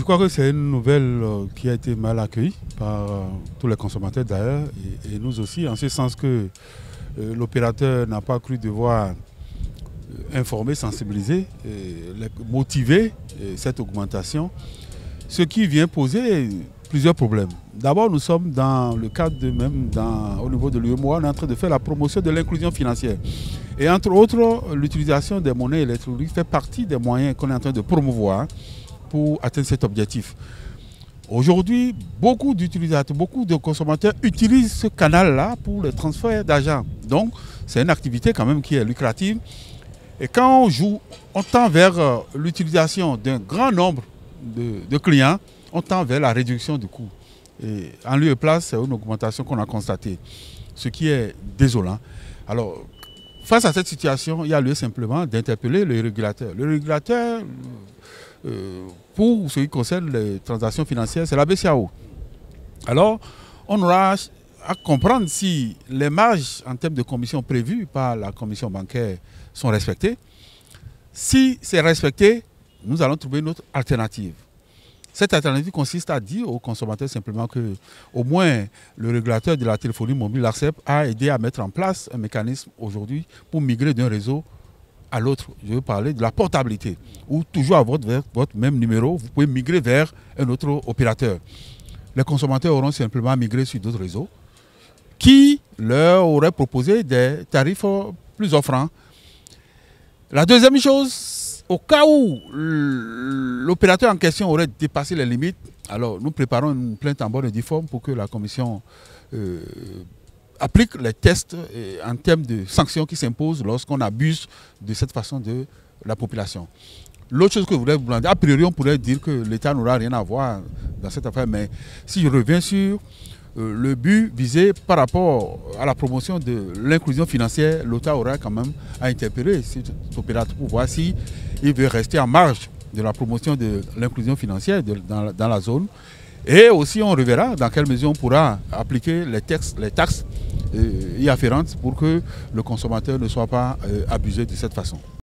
Je crois que c'est une nouvelle qui a été mal accueillie par tous les consommateurs d'ailleurs et nous aussi, en ce sens que l'opérateur n'a pas cru devoir informer, sensibiliser, motiver cette augmentation, ce qui vient poser plusieurs problèmes. D'abord, nous sommes dans le cadre au niveau de l'UEMOA, on est en train de faire la promotion de l'inclusion financière. Et entre autres, l'utilisation des monnaies électroniques fait partie des moyens qu'on est en train de promouvoir pour atteindre cet objectif. Aujourd'hui, beaucoup d'utilisateurs, beaucoup de consommateurs utilisent ce canal-là pour le transfert d'argent. Donc, c'est une activité quand même qui est lucrative. Et quand on joue, on tend vers l'utilisation d'un grand nombre de clients, on tend vers la réduction du coût. Et en lieu et place, c'est une augmentation qu'on a constatée, ce qui est désolant. Alors, face à cette situation, il y a lieu simplement d'interpeller le régulateur. Le régulateur, pour ce qui concerne les transactions financières, c'est la BCEAO. Alors, on aura à comprendre si les marges en termes de commission prévues par la commission bancaire sont respectées. Si c'est respecté, nous allons trouver une autre alternative. Cette alternative consiste à dire aux consommateurs simplement que, au moins, le régulateur de la téléphonie mobile, l'ARCEP, a aidé à mettre en place un mécanisme aujourd'hui pour migrer d'un réseau à l'autre. Je veux parler de la portabilité, où toujours à votre même numéro, vous pouvez migrer vers un autre opérateur. Les consommateurs auront simplement migré sur d'autres réseaux qui leur auraient proposé des tarifs plus offrants. La deuxième chose, au cas où l'opérateur en question aurait dépassé les limites, alors nous préparons une plainte en bonne et due forme pour que la commission applique les tests en termes de sanctions qui s'imposent lorsqu'on abuse de cette façon de la population. L'autre chose que je voulais vous demander, a priori on pourrait dire que l'État n'aura rien à voir dans cette affaire, mais si je reviens sur le but visé par rapport à la promotion de l'inclusion financière, l'État aura quand même à interpeller cet opérateur pour voir s'il veut rester en marge de la promotion de l'inclusion financière dans la zone. Et aussi on reverra dans quelle mesure on pourra appliquer les taxes y afférentes pour que le consommateur ne soit pas abusé de cette façon.